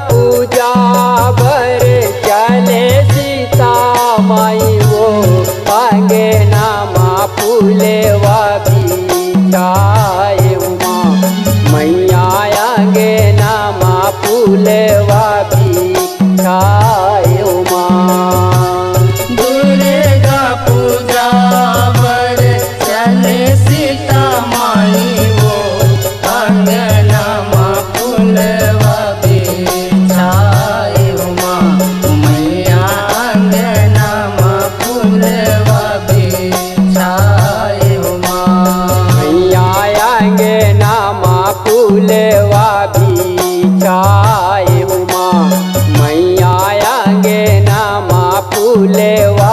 पूजा भर चले सीता माई वो पांगे नामा फूले बिछाए उमा मैया आगे नामा फूले बिछाए उमा। दुर्गा पूजा भर चले सीता माई वो पांगे नामा फूले फूलेवा बिछाए उमा मैया आगे नामा फूलेवा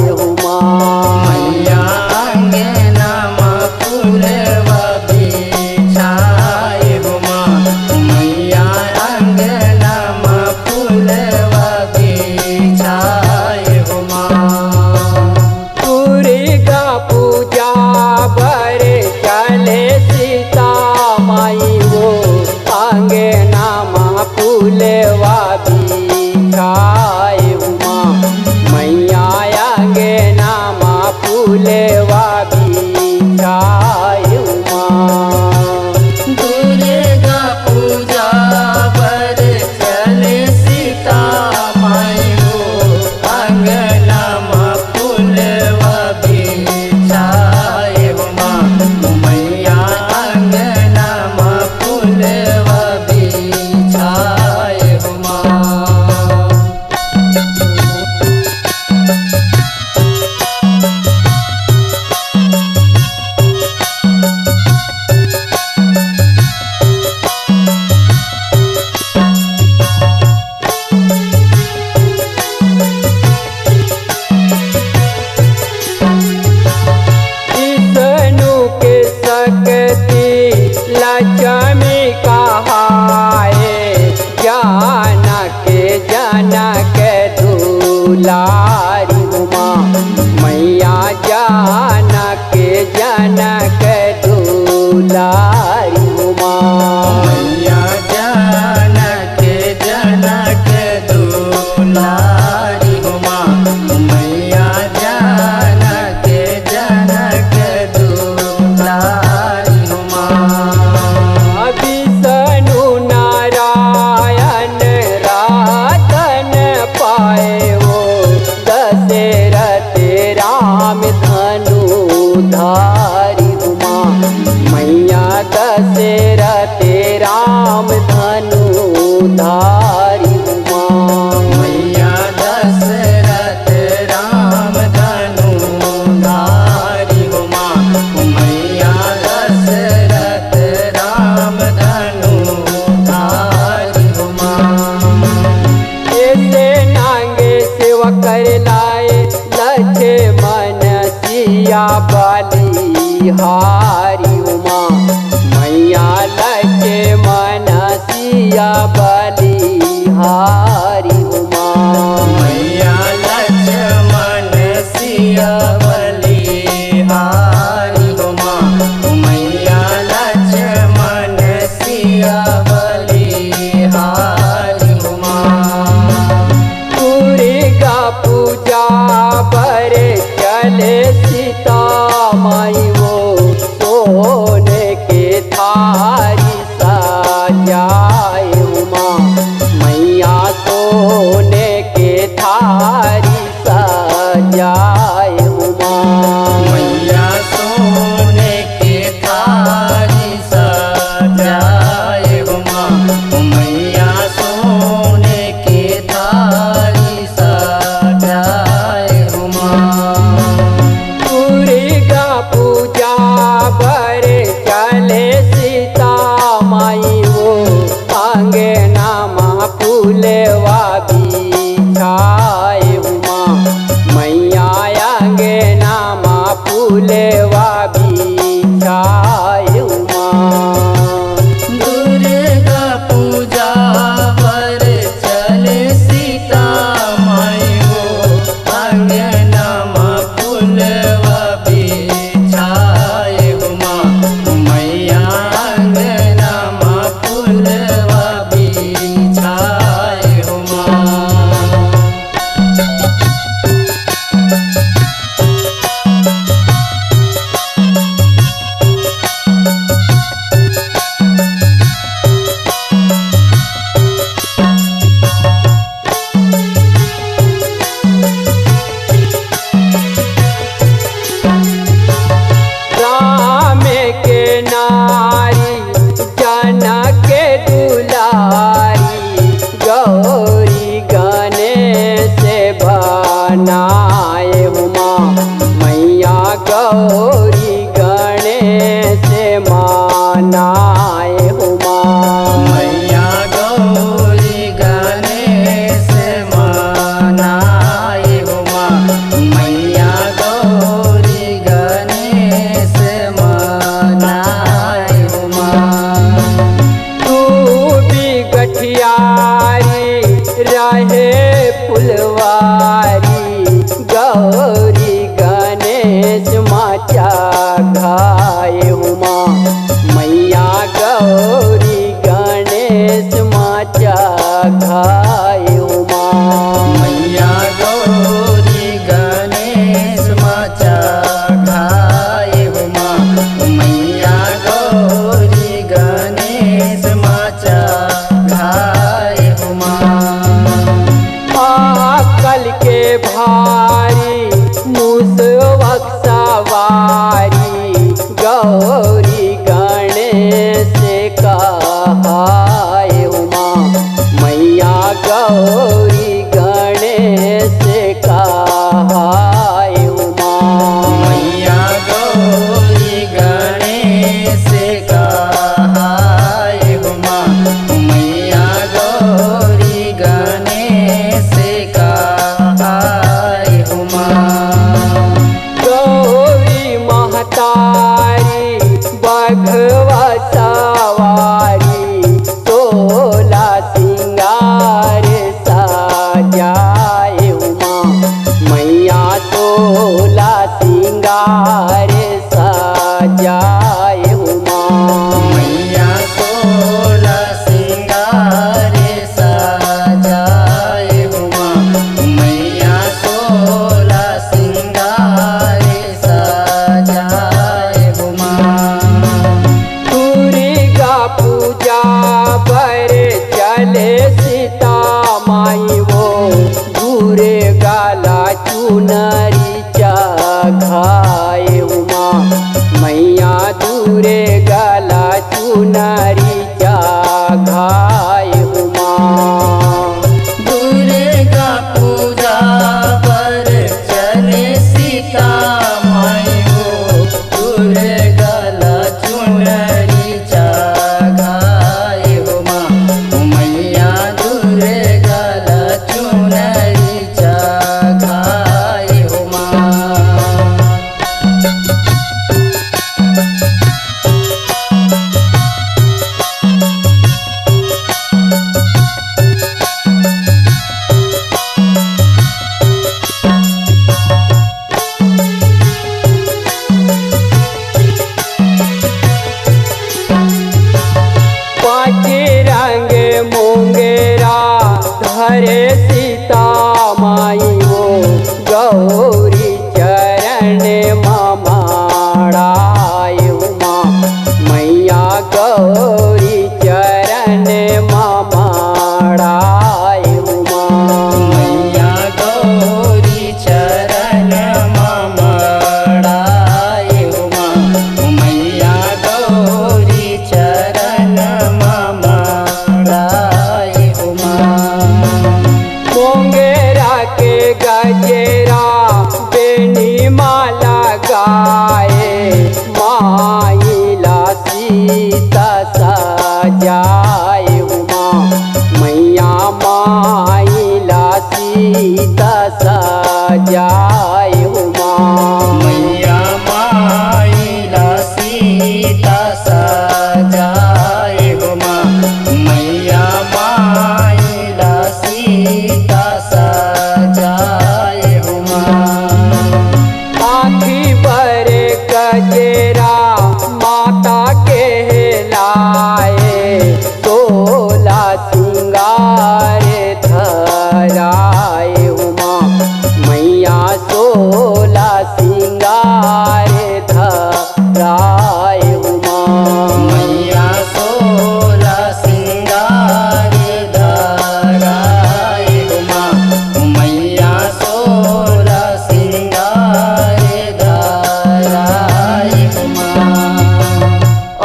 बिछाए उमा मैया आगे नामा फूलेवा बिछाए उमा मैया आगे नामा फूलेवा बिछाए उमा। दुर्गा पूजा भर चले सीता माई वो आगे नामा फूलेवा बिछाए उमा मैया आगे नामा फूलेवा बिछाए उमा। दुर्गा पूजा भर चले सीता माई वो आगे नामा फूलेवा बिछाए उमा मैया आगे नामा फूलेवा बिछाए उमा। लक्ष्मी कहाए जनक दुलारी उमा मैया जनक दुलारी उमा मैया जनक दुलारी उमा मैया जनक दुलारी उमा। विष्णु नारायण रातन पाए वो दशरथ राम धनु धारी उमा मैया दशरथ राम धनु धारी उमा मैया दशरथ राम धनु धारी उमा मैया दशरथ राम धनु धारी उमा। ऐसे नांगे सेवा कर लाए लक्ष्मण सिया बलिहारी उमा मैया लक्ष्मण सिया बलिहारी उमा मैया लक्ष्मण सिया बलिहारी उमा मैया लक्ष्मण सिया बलिहारी उमा। दुर्गा पूजा भर चले सीता माई वो सोने के थारी सजाए उमा मैया सोने के थारी सजाए उमा मैया सोने के थारी सजाए उमा मैया सोने के थारी सजाए उमा। दुर्गा पूजा भर चले सीता माई वो आगे नामा फूलेवा बिछाए उमा मैया आगे नामा फूल माय उमा। दुर्गा पूजा पर चले सीता माई हो अंगनमा फूलवा बिछाए हो माँ मैया अंगनमा फूलवा बिछाए हो माँ। राम के नारी जनक के दुलारी गौरी गणेश बनाए उमा मैया गौरी गणेश मानाए उमा। मैया गौरी गणेश मनाए हो माँ मैया गौरी गणेश मनाए हो माँ। तू भी गठियारी रहे फुलवारी गौरी गणेश माचा घाय उमा मैया गौरी गणेश माचा घाय उमा। मैया गौरी गणेश माचा घाए हो माँ मैया गौरी गणेश माचा घाए हो माँ। आकल के भारी मुसवक सवारी गौरी गणेश कहाय उमा मैया गौरी गणेश कहाय उमा। मैया गौरी गणेश कहाए हो माँ मैया गौरी गणेश कहाए हो माँ। गौरी महतारी बघवा सवारी तोला सिंगार सजाए उमा मैया तोला सिंगार सजाए उमा। मैया सोला सिंगार सजाए हो माँ मैया सोला सिंगार सजाए हो माँ। दुर्गा पूजा पर चले सीता माई वो दूरे गाला चुनरी चघाए उमा मैया दूरे गाला चुनरी चघाए उमा। दुर्गा पूजा पर चले सीता माई हो दुर्गा ला चुनरी चघाए हो माँ मैया दुर्गा ला चुनरी चघाए हो माँ। पाँच रंग मुंगेरा धरे सीता माई वो गौरी चरण ममाड़ाए उमा मैया गौरी चरण ममाड़ाए उमा। मैया गौरी चरण ममड़ाए हो माँ मैया गौरी चरण ममड़ाए हो माँ। श्रृंगार धराए उमा मैया सोला सिंगार धराए उमा मैया सोला सिंगार धराए उमा मैया सोला सिंगार धराए उमा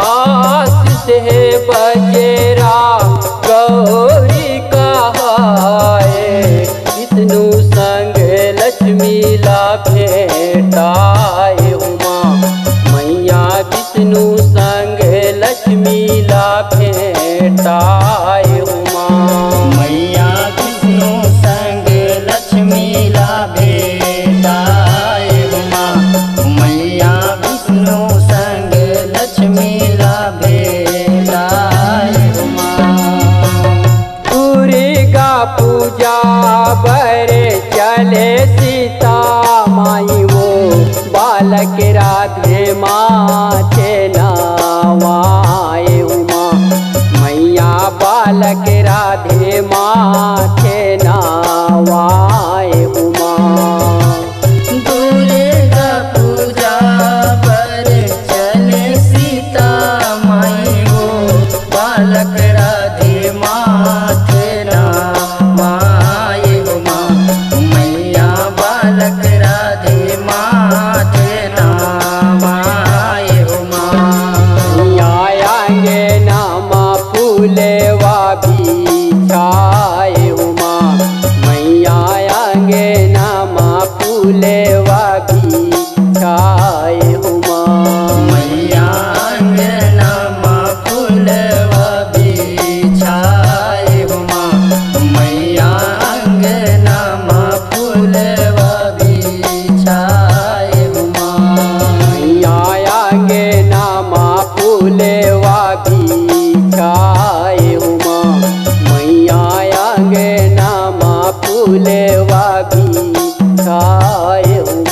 आशीष है बजेरा गौरी कहाए विष्णु संग लक्ष्मी ला भेटाए उमा मैया विष्णु संग लक्ष्मी ला भेटाए उमा मैया विष्णु संग लक्ष्मी ला भेटाए उमा मैया विष्णु संग लक्ष्मी ला भेटाए उमा दुर्गा पूजा बरे चले सीता माई वो बालक राधे माथे नवाए उमा मैया बालक राधे माथे नवाए उमा दुर्गा पूजा पर चले सीता माई वो बालक राधे माथे नवाए उमा मैया बालक राधे माथे नवाए उमा आयांगे नामा फूले वा बिछाए उमा मैया आयांगे नामा फूले वा बिछाए उमा मैया अंगनमा फूलवा बिछाए उमा मैया अंगनमा फूलवा बिछाए उमा मैया आयांगे नामा फूले वा बिछाए उमा मैया आयांगे नामा फूले वा बिछाए उमा